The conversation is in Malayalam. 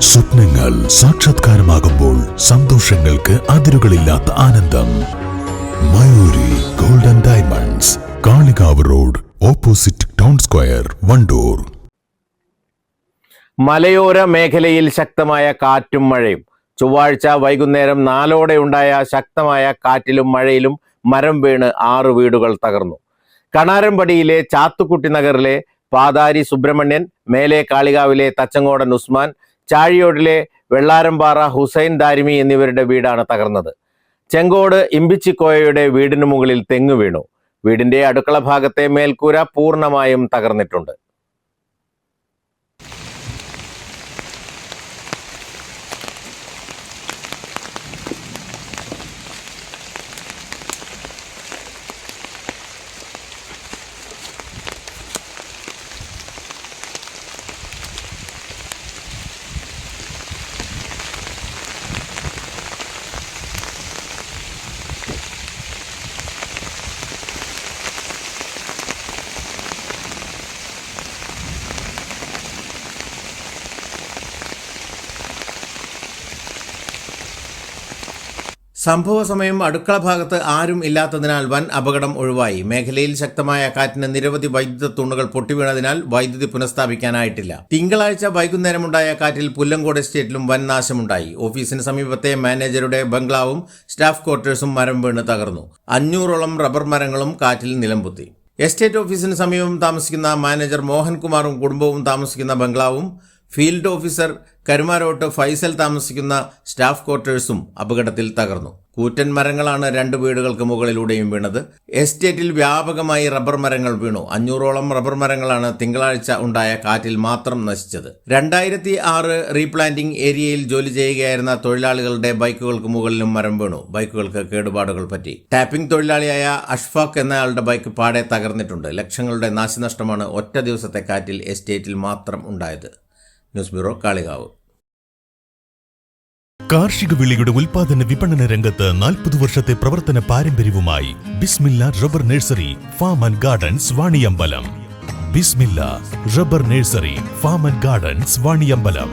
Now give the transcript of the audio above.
സ്വപ്നങ്ങൾ സാക്ഷാത്കാരമാകുമ്പോൾ സന്തോഷങ്ങൾക്ക് അതിരുകളില്ലാത്ത ആനന്ദം. Mayuri golden diamonds, Kalikavu road, opposite town square, Wandoor. മലയോര മേഖലയിൽ ശക്തമായ കാറ്റും മഴയും. ചൊവ്വാഴ്ച വൈകുന്നേരം 4 ഉണ്ടായ ശക്തമായ കാറ്റിലും മഴയിലും മരം വീണ് 6 വീടുകൾ തകർന്നു. കണാരംപടിയിലെ ചാത്തുക്കുട്ടി നഗറിലെ പാതാരി സുബ്രഹ്മണ്യൻ, മേലെ കാളികാവിലെ തച്ചങ്കോടൻ ഉസ്മാൻ, ചാഴിയോടിലെ വെള്ളാരംപാറ ഹുസൈൻ ദാരിമി എന്നിവരുടെ വീടാണ് തകർന്നത്. ചെങ്കോട് ഇമ്പിച്ചിക്കോയയുടെ വീടിന് മുകളിൽ തെങ്ങ് വീണു. വീടിന്റെ അടുക്കള ഭാഗത്തെ മേൽക്കൂര പൂർണ്ണമായും തകർന്നിട്ടുണ്ട്. സംഭവ സമയം അടുക്കള ഭാഗത്ത് ആരും ഇല്ലാത്തതിനാൽ വൻ അപകടം ഒഴിവായി. മേഖലയിൽ ശക്തമായ കാറ്റിന് നിരവധി വൈദ്യുത തൂണുകൾ പൊട്ടിവീണതിനാൽ വൈദ്യുതി പുനഃസ്ഥാപിക്കാനായിട്ടില്ല. തിങ്കളാഴ്ച വൈകുന്നേരമുണ്ടായ കാറ്റിൽ പുല്ലങ്കോട് എസ്റ്റേറ്റിലും വൻ നാശമുണ്ടായി. ഓഫീസിന് സമീപത്തെ മാനേജറുടെ ബംഗ്ലാവും സ്റ്റാഫ് ക്വാർട്ടേഴ്സും മരം വീണ് തകർന്നു. 500ഓളം റബ്ബർ മരങ്ങളും കാറ്റിൽ നിലംപൊത്തി. എസ്റ്റേറ്റ് ഓഫീസിന് സമീപം താമസിക്കുന്ന മാനേജർ മോഹൻകുമാറും കുടുംബവും താമസിക്കുന്ന ബംഗ്ലാവും, ഫീൽഡ് ഓഫീസർ കരുമാരോട്ട് ഫൈസൽ താമസിക്കുന്ന സ്റ്റാഫ് ക്വാർട്ടേഴ്സും അപകടത്തിൽ തകർന്നു. കൂറ്റൻ മരങ്ങളാണ് 2 വീടുകൾക്ക് മുകളിലൂടെയും വീണത്. എസ്റ്റേറ്റിൽ വ്യാപകമായി റബ്ബർ മരങ്ങൾ വീണു. 500ഓളം റബ്ബർ മരങ്ങളാണ് തിങ്കളാഴ്ച ഉണ്ടായ കാറ്റിൽ മാത്രം നശിച്ചത്. 2006 റീപ്ലാന്റിംഗ് ഏരിയയിൽ ജോലി ചെയ്യുകയായിരുന്ന തൊഴിലാളികളുടെ ബൈക്കുകൾക്ക് മുകളിലും മരം വീണു. ബൈക്കുകൾക്ക് കേടുപാടുകൾ പറ്റി. ടാപ്പിംഗ് തൊഴിലാളിയായ അഷ്ഫാഖ് എന്നയാളുടെ ബൈക്ക് പാടെ തകർന്നിട്ടുണ്ട്. ലക്ഷങ്ങളുടെ നാശനഷ്ടമാണ് ഒറ്റ ദിവസത്തെ കാറ്റിൽ എസ്റ്റേറ്റിൽ മാത്രം ഉണ്ടായത്. News bureau, Kalikavu. കാർഷിക വിളയുടെ ഉൽപാദന വിപണന രംഗത്ത് 40 വർഷത്തെ പ്രവർത്തന പാരമ്പര്യവുമായി Bismilla rubber nursery, farm and gardens, Vaniyambalam. Bismilla rubber nursery, farm and gardens, Vaniyambalam.